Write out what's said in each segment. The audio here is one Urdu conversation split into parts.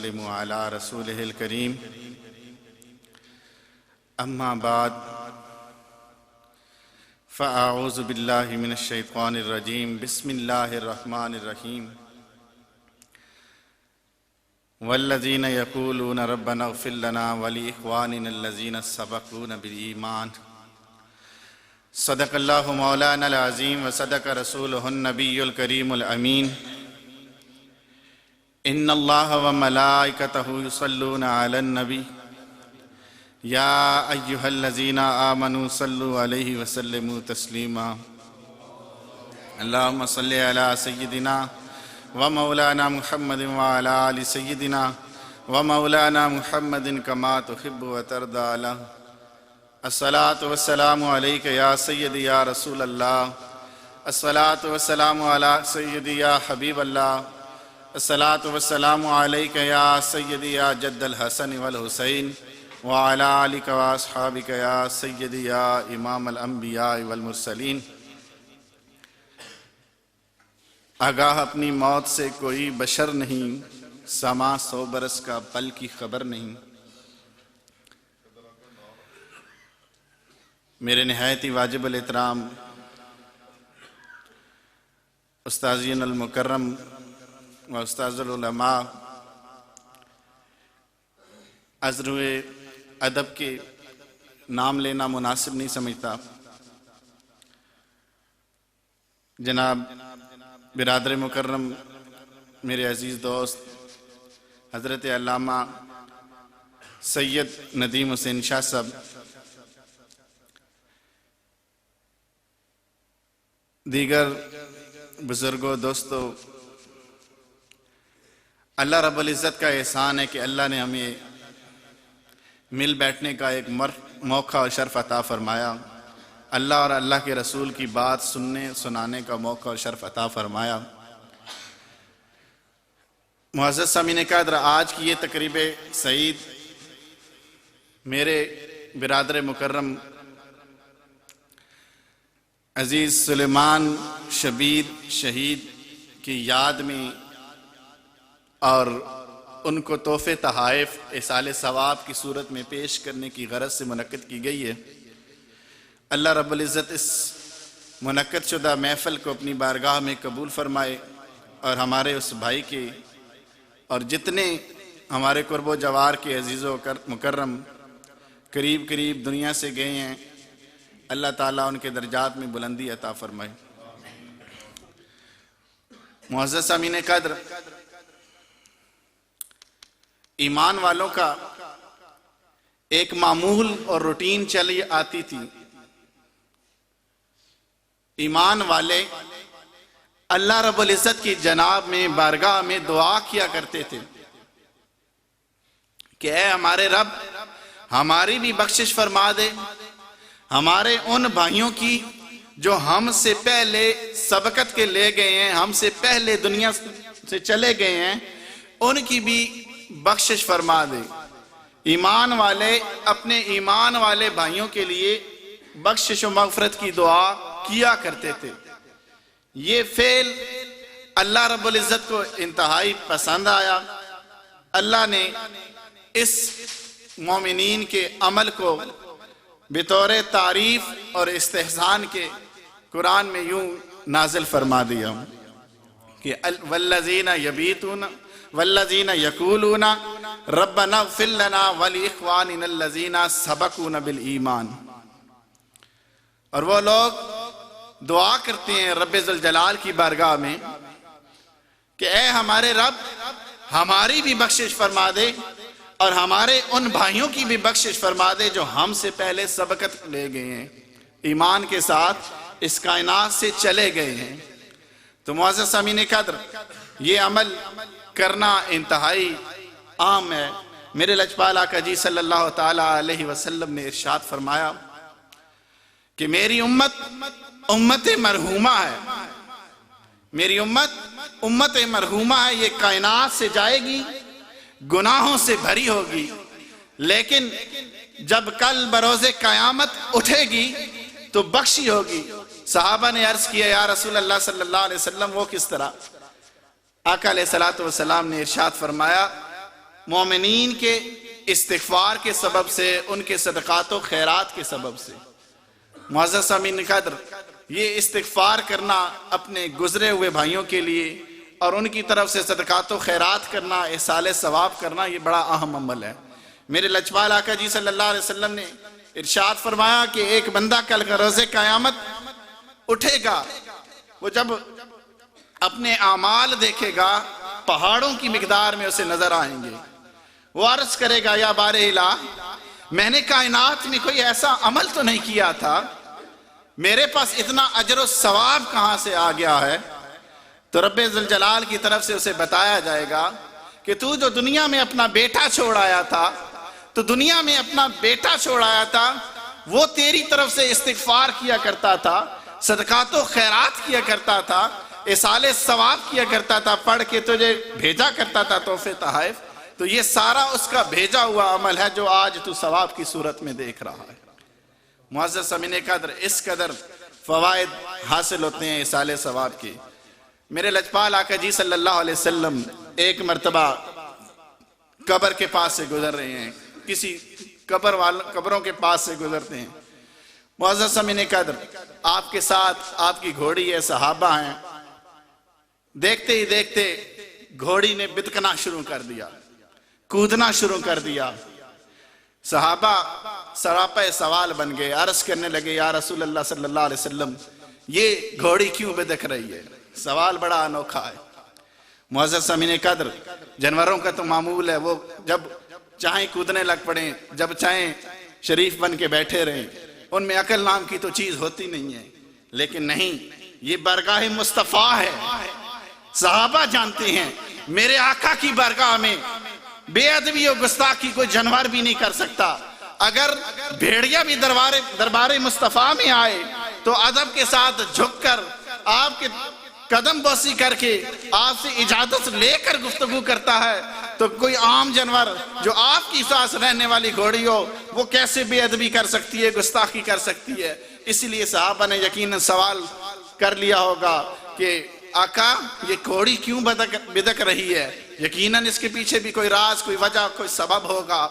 وسلموا على رسوله الكريم أما بعد فأعوذ بالله من الشيطان الرجيم بسم الله الرحمن الرحيم والذين يقولون ربنا اغفر لنا ولإخواننا الذين سبقونا بالإيمان صدق الله مولانا العظيم وصدق رسوله النبي الكريم الأمين إن الله وملائكته يصلون على النبي يا أيها الذين آمنوا صلوا عليه وسلموا تسليما اللهم صل على سيدنا ومولانا محمد وعلى آل سيدنا ومولانا محمد كما تحب وترضى له الصلاة والسلام عليك يا سيدي يا رسول الله الصلاة والسلام على سيدي يا حبيب الله الصلاة والسلام عليك يا سيدي يا جد الحسن والحسين وعلى آلك وأصحابك يا سيدي يا إمام الأنبياء والمرسلين آگاہ اپنی موت سے کوئی بشر نہیں، سما 100 برس کا پل کی خبر نہیں۔ میرے نہایت ہی واجب الاحترام استاذین المکرم و استاذ العلماء، از روئے ادب کے نام لینا مناسب نہیں سمجھتا، جناب برادر مکرم میرے عزیز دوست حضرت علامہ سید ندیم حسین شاہ صاحب، دیگر بزرگوں، دوستوں، اللہ رب العزت کا احسان ہے کہ اللہ نے ہمیں مل بیٹھنے کا ایک موقع اور شرف عطا فرمایا، اللہ اور اللہ کے رسول کی بات سنانے کا موقع اور شرف عطا فرمایا۔ معزز سامعین قدر، آج کی یہ تقریب سعید میرے برادر مکرم عزیز سلیمان شبیر شہید کی یاد میں اور ان کو تحفے تحائف ایصال ثواب کی صورت میں پیش کرنے کی غرض سے منعقد کی گئی ہے۔ اللہ رب العزت اس منعقد شدہ محفل کو اپنی بارگاہ میں قبول فرمائے اور ہمارے اس بھائی کے اور جتنے ہمارے قرب و جوار کے عزیز و مکرم قریب دنیا سے گئے ہیں، اللہ تعالیٰ ان کے درجات میں بلندی عطا فرمائے۔ معزز سامعین قدر، ایمان والوں کا ایک معمول اور روٹین چلی آتی تھی۔ ایمان والے اللہ رب العزت کی جناب میں بارگاہ میں دعا کیا کرتے تھے کہ اے ہمارے رب، ہماری بھی بخشش فرما دے، ہمارے ان بھائیوں کی جو ہم سے پہلے سبقت کے لے گئے ہیں، ہم سے پہلے دنیا سے چلے گئے ہیں، ان کی بھی بخشش فرما دے۔ ایمان والے اپنے ایمان والے بھائیوں کے لیے بخشش و مغفرت کی دعا کیا کرتے تھے۔ یہ فعل اللہ رب العزت کو انتہائی پسند آیا۔ اللہ نے اس مومنین کے عمل کو بطور تعریف اور استحسان کے قرآن میں یوں نازل فرما دیا کہ والذین یبیتون والذین یقولون ربنا اغفر لنا ولإخواننا الذین سبقونا بالایمان، اور وہ لوگ دعا کرتے ہیں رب ذوالجلال کی بارگاہ میں کہ اے ہمارے رب، ہماری بھی بخشش فرما دے اور ہمارے ان بھائیوں کی بھی بخشش فرما دے جو ہم سے پہلے سبقت لے گئے ہیں، ایمان کے ساتھ اس کائنات سے چلے گئے ہیں۔ تو معزز سامعین قدر، یہ عمل کرنا انتہائی عام ہے۔ میرے لجپال آقا جی صلی اللہ تعالیٰ علیہ وسلم نے ارشاد فرمایا کہ میری امت مرحومہ ہے، میری امت مرحومہ ہے، یہ کائنات سے جائے گی، گناہوں سے بھری ہوگی، لیکن جب کل بروز قیامت اٹھے گی تو بخشی ہوگی۔ صحابہ نے عرض کیا یا رسول اللہ صلی اللہ علیہ وسلم وہ کس طرح؟ آقا علیہ الصلوۃ والسلام نے ارشاد فرمایا مومنین کے استغفار کے سبب سے، ان کے صدقات و خیرات کے سبب سے۔ معزز سامعین قدر، یہ استغفار کرنا اپنے گزرے ہوئے بھائیوں کے لیے اور ان کی طرف سے صدقات و خیرات کرنا، احصال ثواب کرنا، یہ بڑا اہم عمل ہے۔ میرے لجپال آقا جی صلی اللہ علیہ وسلم نے ارشاد فرمایا کہ ایک بندہ کل کا روز قیامت اٹھے گا، وہ جب اپنے اعمال دیکھے گا پہاڑوں کی مقدار میں اسے نظر آئیں گے۔ وہ عرض کرے گا یا بار الہ، میں نے کائنات میں کوئی ایسا عمل تو نہیں کیا تھا، میرے پاس اتنا اجر و ثواب کہاں سے آ گیا ہے؟ تو رب ذوالجلال کی طرف سے اسے بتایا جائے گا کہ تو جو دنیا میں اپنا بیٹا چھوڑ آیا تھا، تو دنیا میں اپنا بیٹا چھوڑ آیا تھا، وہ تیری طرف سے استغفار کیا کرتا تھا، صدقات و خیرات کیا کرتا تھا، احصال ثواب کیا کرتا تھا، پڑھ کے تجھے بھیجا کرتا تھا تحفے تحائف۔ تو یہ سارا اس کا بھیجا ہوا عمل ہے جو آج تو ثواب کی صورت میں دیکھ رہا ہے۔ معزز سامعین قدر، اس قدر فوائد حاصل ہوتے ہیں احصال ثواب کے۔ میرے لجپال آقا جی صلی اللہ علیہ وسلم ایک مرتبہ قبر کے پاس سے گزر رہے ہیں، کسی قبروں کے پاس سے گزرتے ہیں۔ معزز سامعین قدر، آپ کے ساتھ آپ کی گھوڑی ہے، صحابہ ہیں، دیکھتے ہی دیکھتے گھوڑی نے بتکنا شروع کر دیا، کودنا شروع کر دیا۔ صحابہ سراپے سوال بن گئے، عرض کرنے لگے یا رسول اللہ صلی اللہ علیہ وسلم، یہ گھوڑی کیوں بدک رہی ہے؟ سوال بڑا انوکھا ہے۔ معزز سامعین قدر، جانوروں کا تو معمول ہے، وہ جب چاہیں کودنے لگ پڑیں، جب چاہیں شریف بن کے بیٹھے رہیں، ان میں عقل نام کی تو چیز ہوتی نہیں ہے۔ لیکن نہیں، یہ بارگاہ مصطفیٰ ہے۔ صحابہ جانتے ہیں میرے آقا کی بارگاہ میں بے ادبی و گستاخی کوئی جانور بھی نہیں کر سکتا۔ اگر بھیڑیا بھی دربار مصطفیٰ میں آئے تو ادب کے ساتھ جھک کر آپ کے قدم بوسی کر کے آپ سے اجازت لے کر گفتگو کرتا ہے، تو کوئی عام جانور جو آپ کی ساتھ رہنے والی گھوڑی ہو وہ کیسے بے ادبی کر سکتی ہے، گستاخی کر سکتی ہے؟ اس لیے صحابہ نے یقیناً سوال کر لیا ہوگا کہ آقا یہ گھوڑی کیوں بدک رہی ہے؟ یقیناً اس کے پیچھے بھی کوئی راز، کوئی وجہ، کوئی سبب ہوگا۔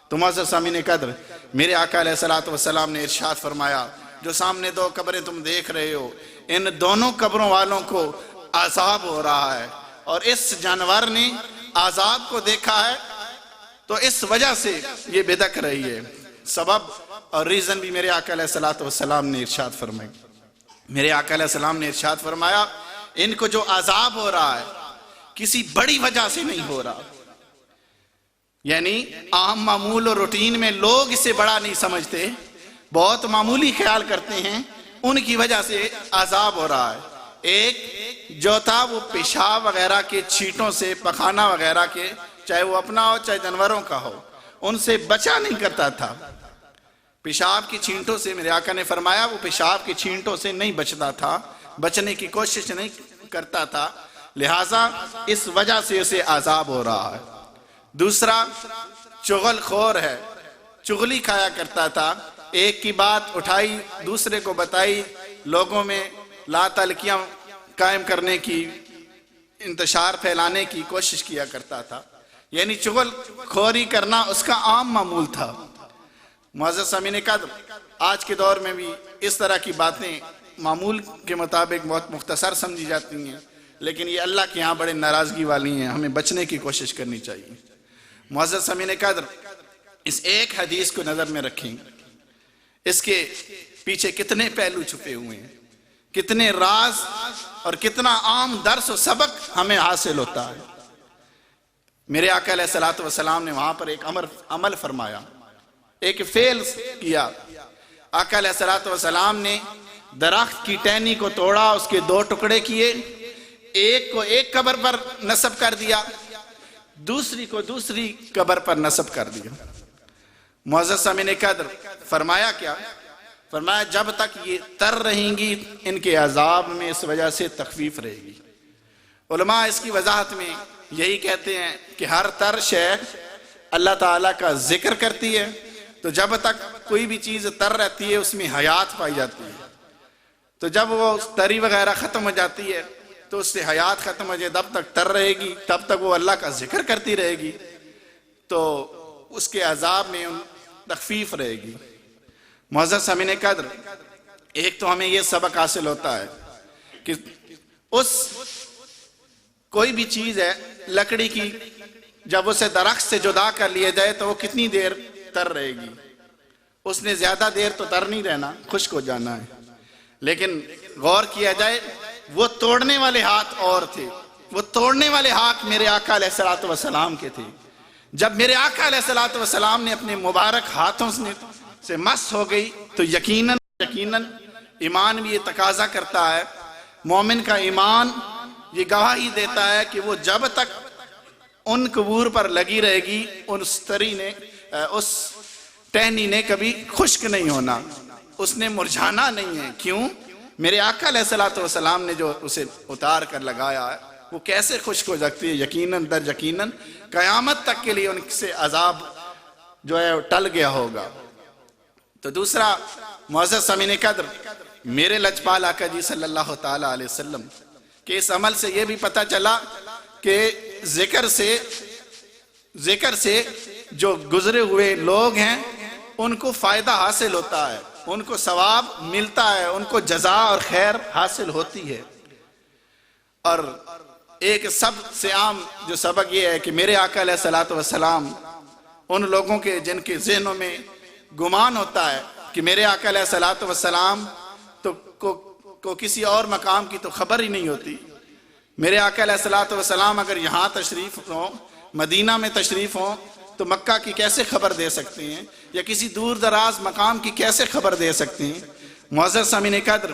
تو معزز سامعین قدر، میرے آقا علیہ السلام نے ارشاد فرمایا، جو سامنے دو قبریں تم دیکھ رہے ہو، ان دونوں قبروں والوں کو عذاب ہو رہا ہے، اور اس جانور نے عذاب کو دیکھا ہے تو اس وجہ سے یہ بدک رہی ہے۔ سبب اور ریزن بھی میرے آقا علیہ السلام نے ارشاد فرمایا۔ میرے آقا علیہ السلام نے ارشاد فرمایا، ان کو جو عذاب ہو رہا ہے کسی بڑی وجہ سے نہیں ہو رہا، یعنی عام معمول اور روٹین میں لوگ اسے بڑا نہیں سمجھتے، بہت معمولی خیال کرتے ہیں، ان کی وجہ سے عذاب ہو رہا ہے۔ ایک جو تھا وہ پیشاب وغیرہ کے چھینٹوں سے، پخانہ وغیرہ کے، چاہے وہ اپنا ہو چاہے جانوروں کا ہو، ان سے بچا نہیں کرتا تھا۔ پیشاب کی چھینٹوں سے میرے آقا نے فرمایا وہ پیشاب کی چھینٹوں سے نہیں بچتا تھا، بچنے کی کوشش نہیں کرتا تھا، لہٰذا اس وجہ سے اسے عذاب ہو رہا ہے۔ دوسرا چغل خور ہے، چغلی کھایا کرتا تھا، ایک کی بات اٹھائی دوسرے کو بتائی، لوگوں میں لا تعلقیاں قائم کرنے کی، انتشار پھیلانے کی کوشش کیا کرتا تھا، یعنی چغل خوری کرنا اس کا عام معمول تھا۔ معزز سامعین قدر، آج کے دور میں بھی اس طرح کی باتیں معمول کے مطابق بہت مختصر سمجھی جاتی ہیں، لیکن یہ اللہ کے ہاں بڑے ناراضگی والی ہیں، ہمیں بچنے کی کوشش کرنی چاہیے۔ معزز سامعین قدر، اس ایک حدیث کو نظر میں رکھیں، اس کے پیچھے کتنے پہلو چھپے ہوئے ہیں، کتنے راز اور کتنا عام درس و سبق ہمیں حاصل ہوتا ہے۔ میرے آقا علیہ السلام نے وہاں پر ایک عمل فرمایا، ایک فعل کیا۔ آقا علیہ السلام نے درخت کی ٹہنی کو توڑا، اس کے دو ٹکڑے کیے، ایک کو ایک قبر پر نصب کر دیا، دوسری کو دوسری قبر پر نصب کر دیا۔ معزز سامعین قدر، فرمایا کیا؟ فرمایا جب تک یہ تر رہیں گی ان کے عذاب میں اس وجہ سے تخفیف رہے گی۔ علماء اس کی وضاحت میں یہی کہتے ہیں کہ ہر تر شے اللہ تعالیٰ کا ذکر کرتی ہے، تو جب تک کوئی بھی چیز تر رہتی ہے اس میں حیات پائی جاتی ہے، تو جب وہ تری وغیرہ ختم ہو جاتی ہے تو اس سے حیات ختم ہو جائے، تب تک تر رہے گی، تب تک وہ اللہ کا ذکر کرتی رہے گی۔ تو اس کے عذاب میں تخفیف رہے گی۔ معزز سامعین قدر، ایک تو ہمیں یہ سبق حاصل ہوتا ہے کہ کوئی بھی چیز ہے لکڑی کی، جب اسے درخت سے جدا کر لیا جائے تو وہ کتنی دیر تر رہے گی؟ اس نے زیادہ دیر تو تر نہیں رہنا، خشک ہو جانا ہے۔ لیکن غور کیا جائے، وہ توڑنے والے ہاتھ اور تھے، وہ توڑنے والے ہاتھ میرے آقا علیہ الصلوۃ والسلام کے تھے۔ جب میرے آقا علیہ الصلوۃ والسلام نے اپنے مبارک ہاتھوں سے مس ہو گئی تو یقیناً ایمان بھی یہ تقاضا کرتا ہے، مومن کا ایمان یہ گواہی دیتا ہے کہ وہ جب تک ان قبور پر لگی رہے گی، اس ٹہنی نے کبھی خشک نہیں ہونا، اس نے مرجھانا نہیں ہے۔ کیوں؟ میرے آقا علیہ الصلوۃ والسلام نے جو اسے اتار کر لگایا ہے وہ کیسے خشک ہو سکتی ہے؟ یقیناً در یقیناً قیامت تک کے لیے ان سے عذاب جو ہے ٹل گیا ہوگا۔ تو دوسرا، معزز سامعین قدر، میرے لجپال آقا جی صلی اللہ تعالی علیہ وسلم کہ اس عمل سے یہ بھی پتہ چلا کہ ذکر سے جو گزرے ہوئے لوگ ہیں ان کو فائدہ حاصل ہوتا ہے، ان کو ثواب ملتا ہے، ان کو جزا اور خیر حاصل ہوتی ہے۔ اور ایک سب سے عام جو سبق یہ ہے کہ میرے آقا علیہ الصلوۃ والسلام ان لوگوں کے جن کے ذہنوں میں گمان ہوتا ہے کہ میرے آقا علیہ الصلوۃ والسلام کو کسی اور مقام کی تو خبر ہی نہیں ہوتی۔ میرے آقا علیہ الصلوۃ والسلام اگر یہاں تشریف ہوں، مدینہ میں تشریف ہوں، تو مکہ کی کیسے خبر دے سکتے ہیں، یا کسی دور دراز مقام کی کیسے خبر دے سکتے ہیں؟ معزز سامعین قدر،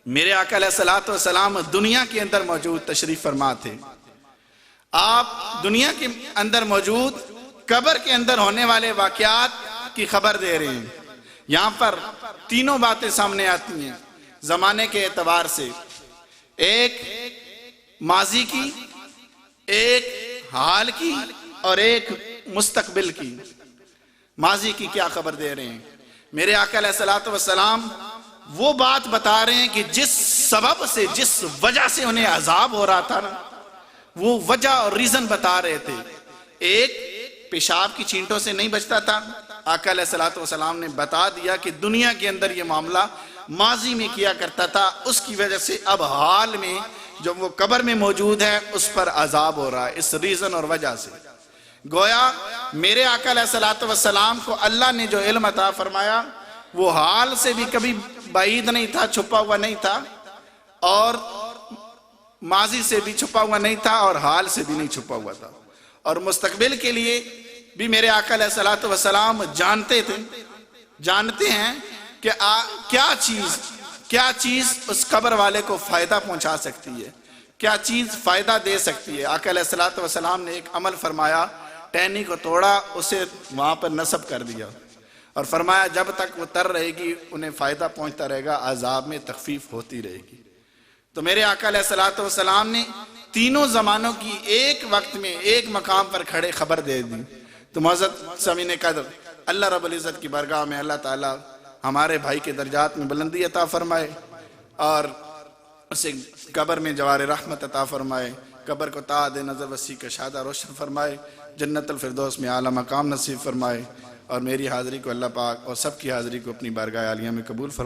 میرے آقا علیہ الصلوۃ والسلام دنیا کے اندر موجود تشریف فرما تھے۔ آپ دنیا کے اندر موجود قبر کے اندر ہونے والے واقعات کی خبر دے رہے ہیں۔ یہاں پر تینوں باتیں سامنے آتی ہیں زمانے کے اعتبار سے، ایک ماضی کی، ایک حال کی اور ایک مستقبل کی۔ ماضی کی کیا خبر دے رہے ہیں؟ میرے آقا علیہ الصلوۃ والسلام وہ بات بتا رہے ہیں کہ جس سبب سے، جس وجہ سے انہیں عذاب ہو رہا تھا نا، وہ وجہ اور ریزن بتا رہے تھے۔ ایک، پیشاب کی چینٹوں سے نہیں بچتا تھا، آقا علیہ الصلوۃ والسلام نے بتا دیا کہ دنیا کے اندر یہ معاملہ ماضی میں کیا کرتا تھا، اس کی وجہ سے اب حال میں جب وہ قبر میں موجود ہے اس پر عذاب ہو رہا ہے، اس ریزن اور وجہ سے۔ گویا میرے آقا علیہ الصلوۃ والسلام کو اللہ نے جو علم عطا فرمایا وہ حال سے بھی کبھی بعید نہیں تھا، چھپا ہوا نہیں تھا، اور ماضی سے بھی چھپا ہوا نہیں تھا، اور حال سے بھی نہیں چھپا ہوا تھا۔ اور مستقبل کے لیے بھی میرے آقا علیہ الصلوۃ والسلام جانتے ہیں کہ کیا چیز اس قبر والے کو فائدہ پہنچا سکتی ہے، کیا چیز فائدہ دے سکتی ہے۔ آقا علیہ الصلوۃ والسلام نے ایک عمل فرمایا، ٹہنی کو توڑا، اسے وہاں پر نصب کر دیا اور فرمایا جب تک وہ تر رہے گی انہیں فائدہ پہنچتا رہے گا، عذاب میں تخفیف ہوتی رہے گی۔ تو میرے آقا علیہ الصلوۃ والسلام نے تینوں زمانوں کی ایک وقت میں ایک مقام پر کھڑے خبر دے دی۔ تو معزز سامعین قدر، اللہ رب العزت کی بارگاہ میں اللہ تعالیٰ ہمارے بھائی کے درجات میں بلندی عطا فرمائے اور اسے قبر میں جوار رحمت عطا فرمائے، قبر کو تعداد نظر وسیع کا شادہ روشن فرمائے، جنت الفردوس میں اعلیٰ مقام نصیب فرمائے، اور میری حاضری کو اللہ پاک اور سب کی حاضری کو اپنی بارگاہ عالیہ میں قبول فرمائے۔